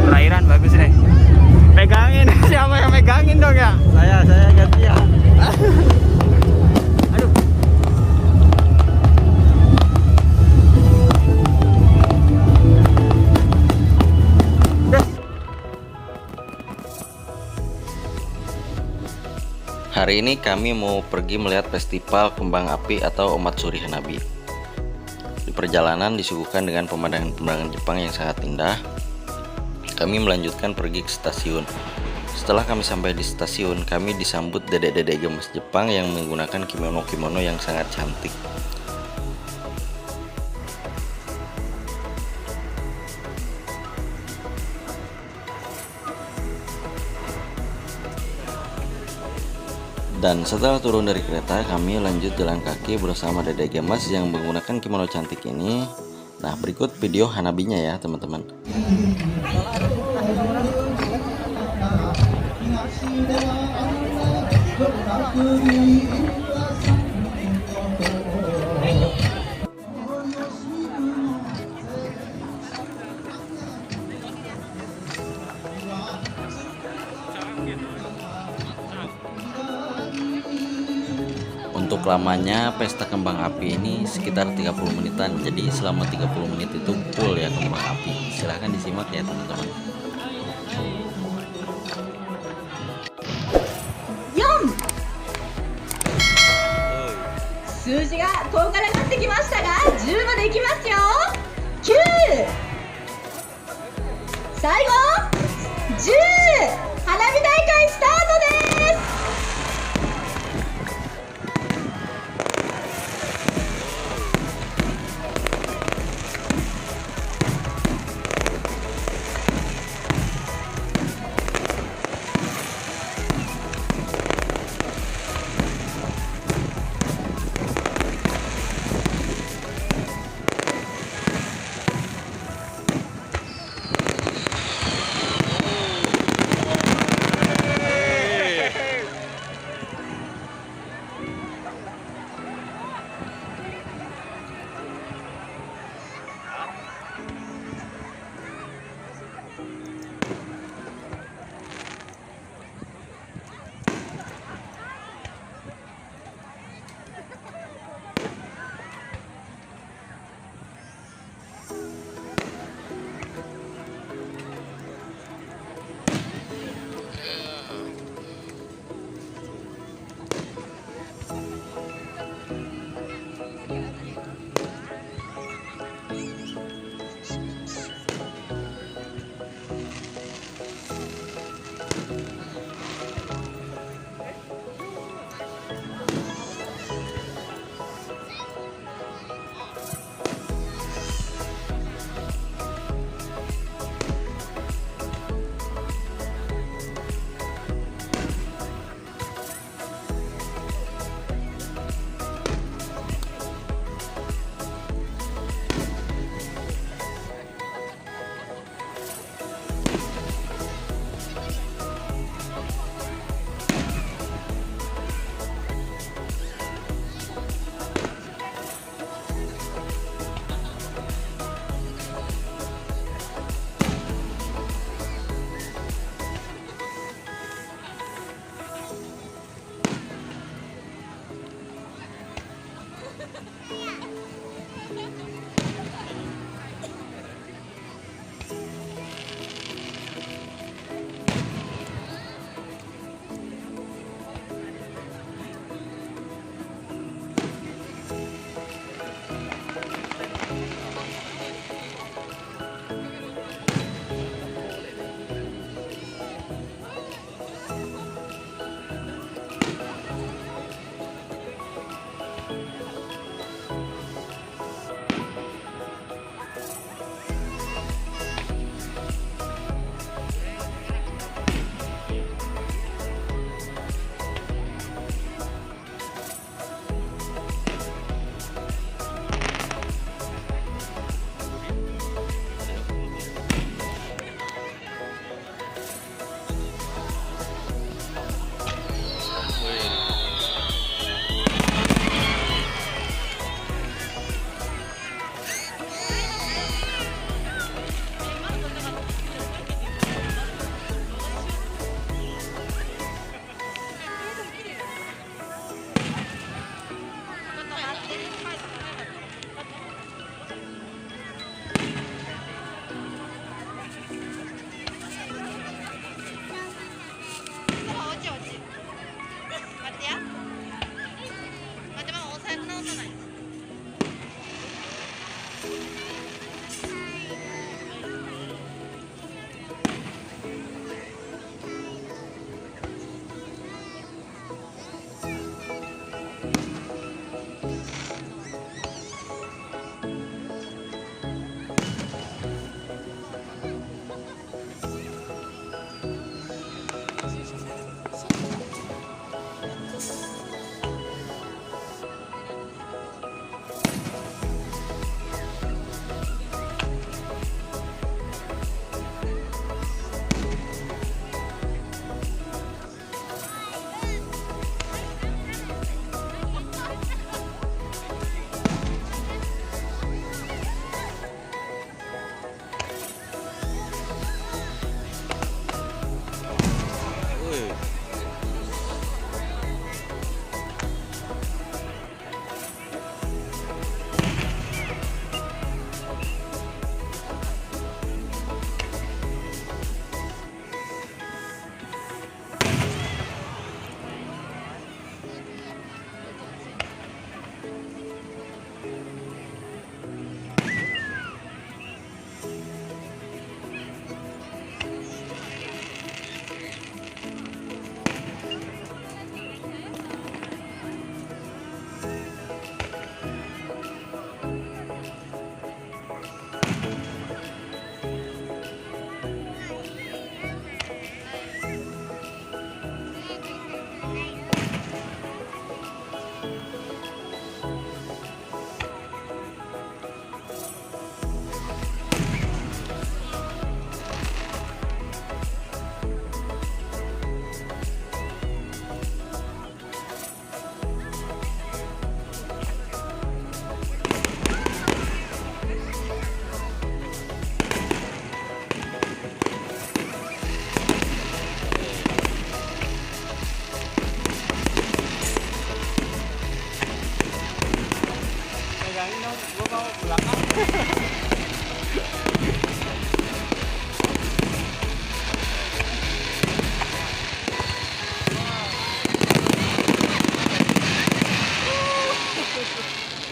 Perairan bagus nih. Pegangin, siapa yang megangin dong ya? Saya ganti ya. Aduh. Hari ini kami mau pergi melihat festival Kembang Api atau Omatsuri Hanabi. Di perjalanan disuguhkan dengan pemandangan-pemandangan Jepang yang sangat indah. Kami melanjutkan pergi ke stasiun. Setelah kami sampai di stasiun, kami disambut dede-dede gemes Jepang yang menggunakan kimono-kimono yang sangat cantik. Dan setelah turun dari kereta, kami lanjut jalan kaki bersama dede gemes yang menggunakan kimono cantik ini. Nah, berikut video Hanabinya ya teman-teman. Untuk lamanya pesta kembang api ini sekitar 30 menitan. Jadi selama 30 menit itu full ya kembang api. Silahkan disimak ya teman-teman. 数字がここからなってきましたが、10までいきますよ。9、最後10、花火大会スタートです。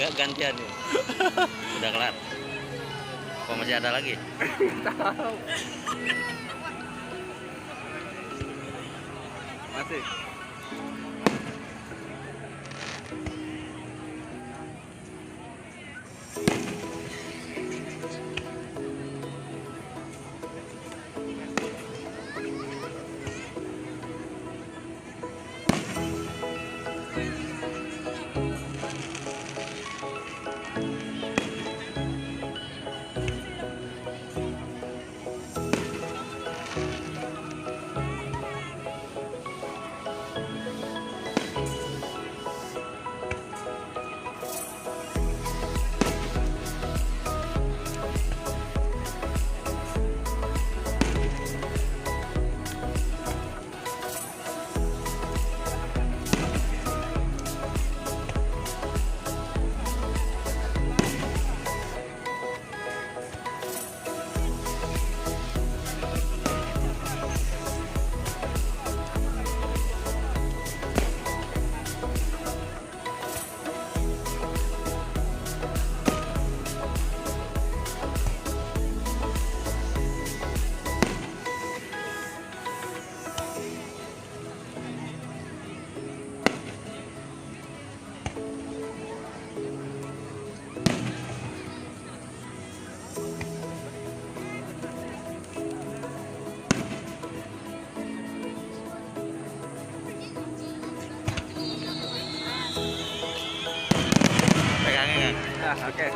Ayo gantian nih. Udah kelar. Apa masih ada lagi? Tahu. Masih. Pegangin kan? Nah, oke.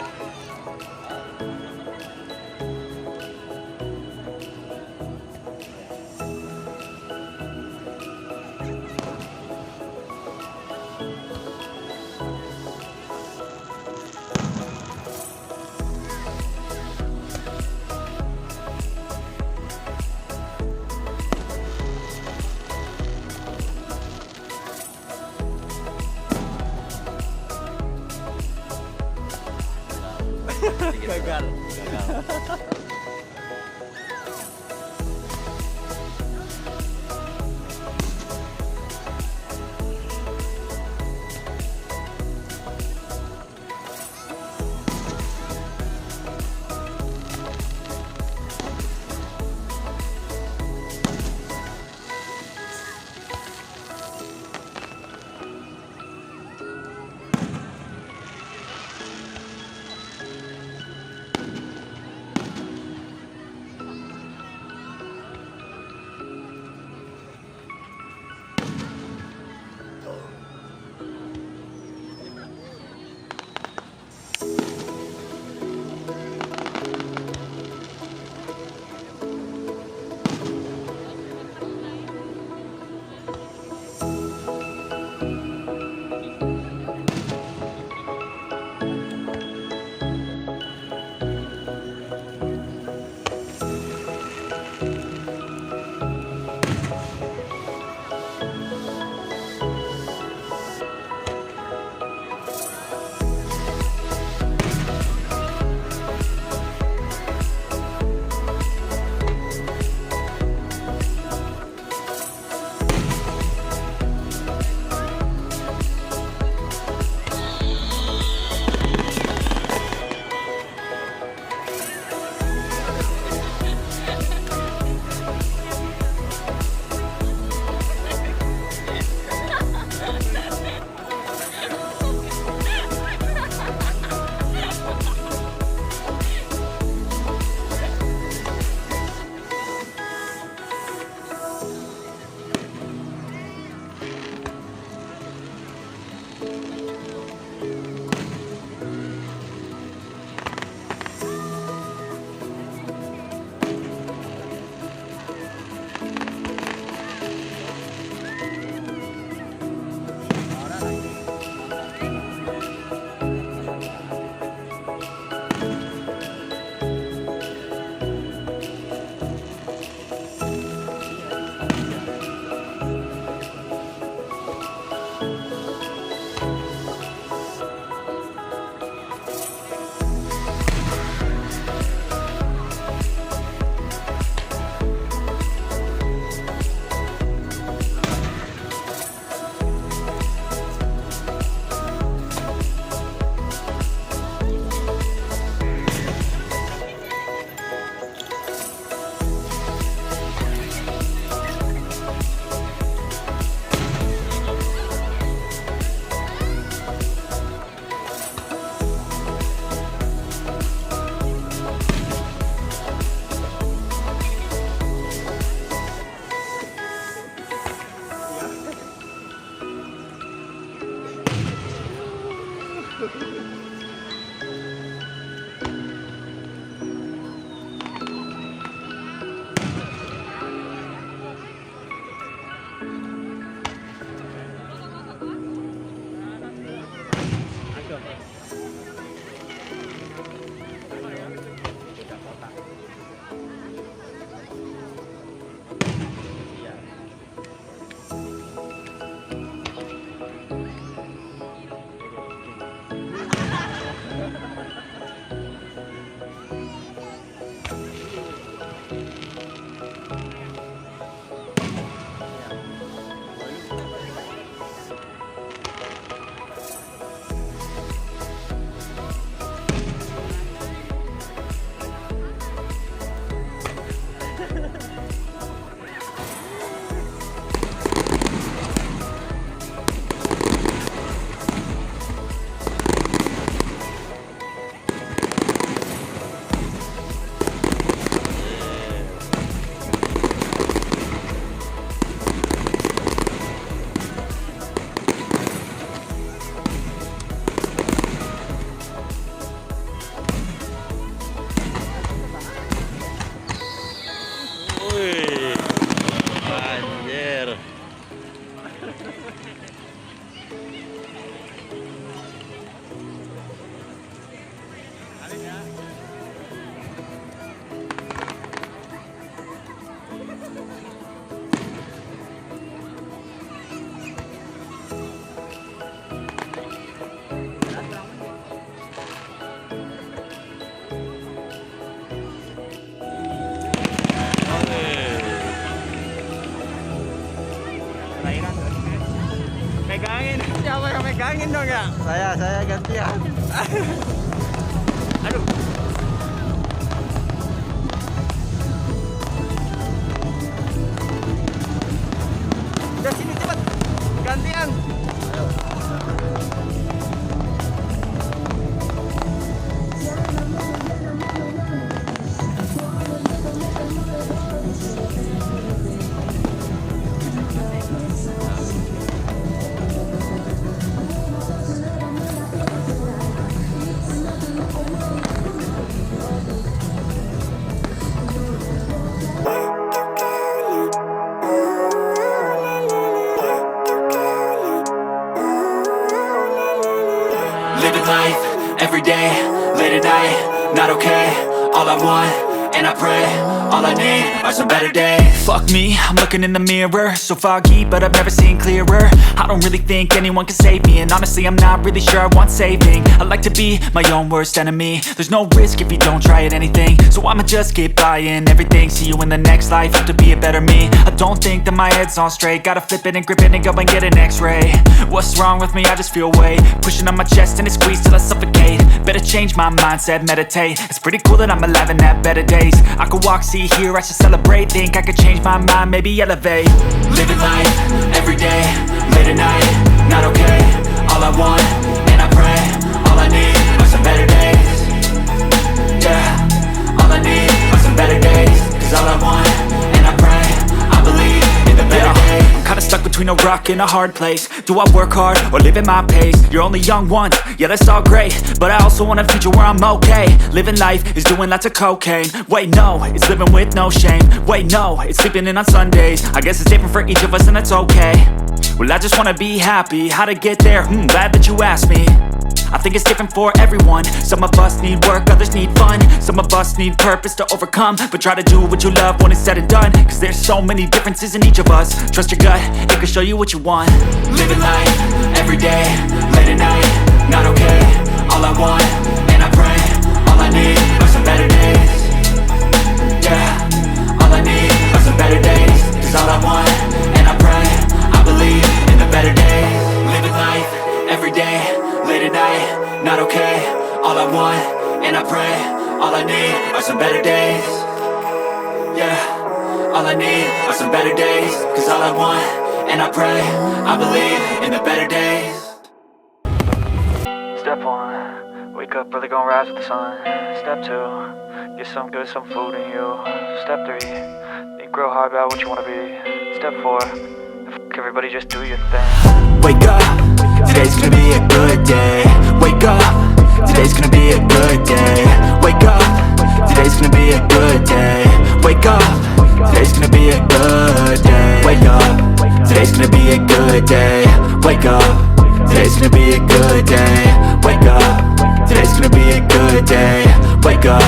Gagal. Megangin, siapa yang megangin dong ya? Saya gantian. Aduh. Udah sini cepet, gantian. Living life, every day, late at night, not okay. All I want, and I pray, all I need are some better days. Fuck me, I'm looking in the mirror, so foggy, but I've never seen clearer. I don't really think anyone can save me, and honestly I'm not really sure I want saving. I like to be my own worst enemy. There's no risk if you don't try at anything, so I'ma just keep buying everything. See you in the next life, have to be a better me. I don't think that my head's on straight, gotta flip it and grip it and go and get an x-ray. What's wrong with me? I just feel weight pushing on my chest and it squeezes till I suffocate. Better change my mindset, meditate. It's pretty cool that I'm alive and have better days. I could walk, see, hear, I should celebrate. Think I could change my mind, maybe elevate. Living life, every day, late at night, not okay. All I want, and I pray, all I need are some better days. Yeah, all I need are some better days. Cause all I want, and I pray, I believe in the better days. Kinda stuck between a rock and a hard place. Do I work hard or live at my pace? You're only young once, yeah that's all great, but I also want a future where I'm okay. Living life is doing lots of cocaine. Wait no, it's living with no shame. Wait no, it's sleeping in on Sundays. I guess it's different for each of us and that's okay. Well I just wanna be happy, how to get there? Glad that you asked me. I think it's different for everyone. Some of us need work, others need fun. Some of us need purpose to overcome. But try to do what you love when it's said and done. Cause there's so many differences in each of us. Trust your gut, it can show you what you want. Living life, every day, late at night, not okay. All I want, and I pray, all I need are some better days. Yeah, all I need are some better days. Cause all I want, and I pray, I believe in the better days. Living life, every day, late at night, not okay. All I want, and I pray, all I need are some better days. Yeah, all I need are some better days. Cause all I want, and I pray, I believe in the better days. Step 1, wake up early, gonna rise with the sun. Step 2, get some good, some food in you. Step 3, think real hard about what you wanna be. Step 4, fuck everybody, just do your thing. Wake up, today's gonna be a good day. Wake up, today's gonna be a good day. Wake up, today's gonna be a good day. Wake up, today's gonna be a good day. Wake up, today's gonna be a good day. Wake up, today's gonna be a good day. Wake up, today's gonna be a good day. Wake up,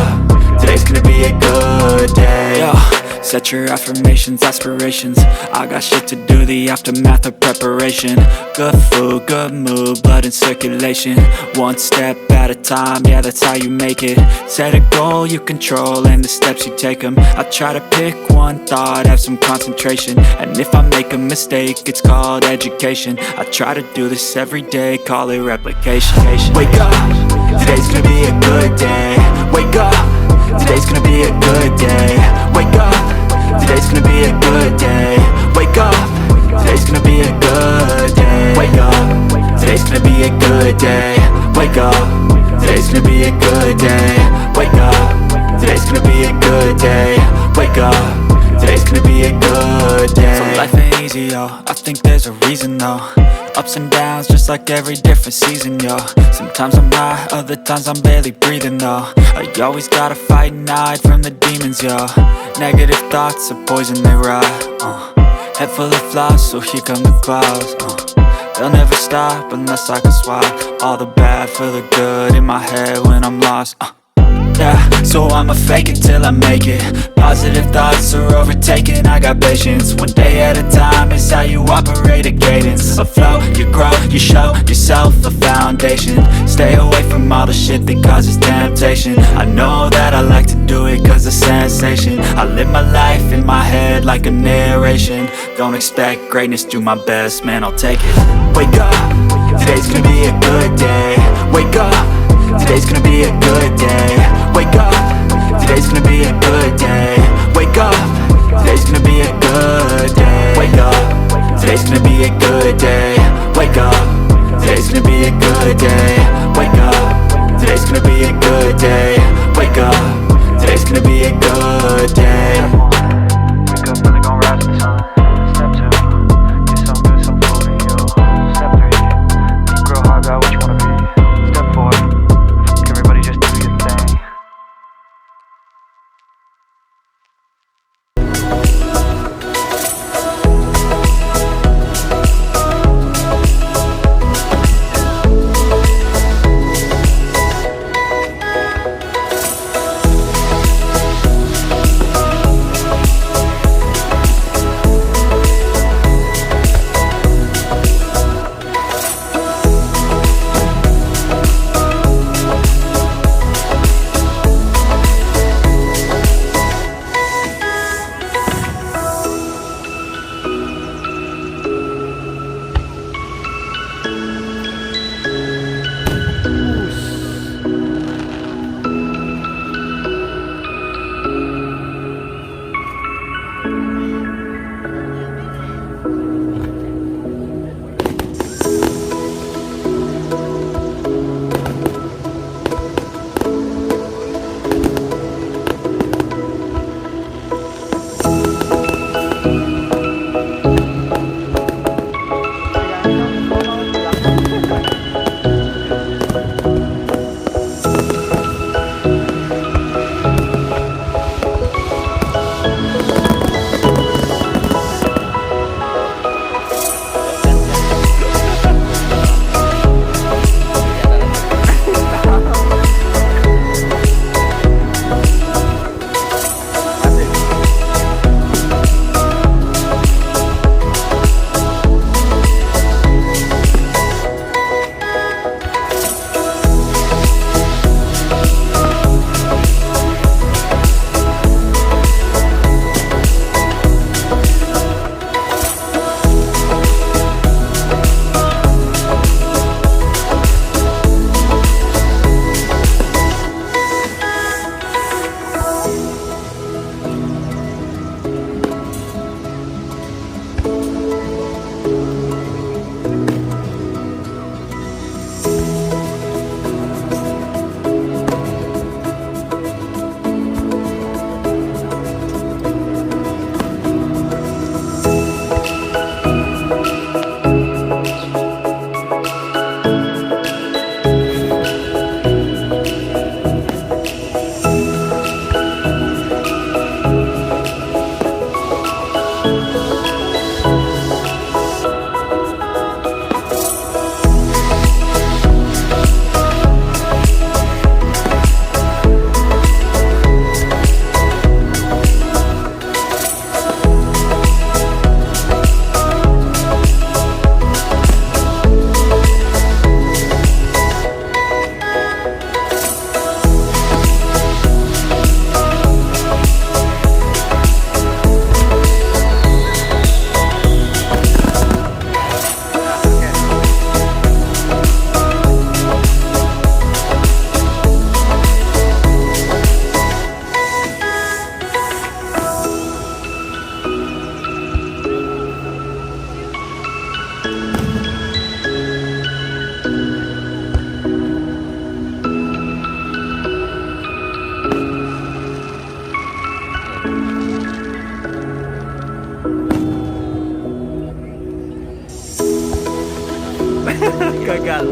today's gonna be a good day. Yo, set your affirmations, aspirations. I got shit to do, the aftermath of preparation. Good food, good mood, blood in circulation. One step at a time, yeah that's how you make it. Set a goal you control and the steps you take them. I try to pick one thought, have some concentration. And if I make a mistake, it's called education. I try to do this every day, call it replication. Wake up, today's gonna be a good day. Wake up, today's gonna be a good day. Wake up, today's gonna be a good day. Wake up, today's gonna be a good day. Wake up, today's gonna be a good day. Wake up, today's gonna be a good day. Wake up, today's gonna be a good day. Wake up, today's gonna be a good day. So life ain't easy, yo, I think there's a reason though. Ups and downs, just like every different season, yo. Sometimes I'm high, other times I'm barely breathing, though. I always gotta fight and hide from the demons, yo. Negative thoughts are poison, they rot, Head full of flaws, so here come the clouds. They'll never stop unless I can swap all the bad for the good in my head when I'm lost. Yeah, so I'ma fake it till I make it. Positive thoughts are overtaken, I got patience. One day at a time is how you operate a cadence. A flow, you grow, you show yourself a foundation. Stay away from all the shit that causes temptation. I know that I like to do it cause it's sensation. I live my life in my head like a narration. Don't expect greatness, do my best, man, I'll take it. Wake up, today's gonna be a good day. Wake up, today's gonna be a good day. Wake up, today's gonna be a good day. Wake up, today's gonna be a good day. Wake up, today's gonna be a good day. Wake up, today's gonna be a good day. Wake up, today's gonna be a good day. Wake up, today's gonna be a good day. Wake up, really gon' rise with the sun. Step 2, get some good, some food in you. Step 3, think real hard about what you wanna be. Step 4, everybody just do your thing. Gagal.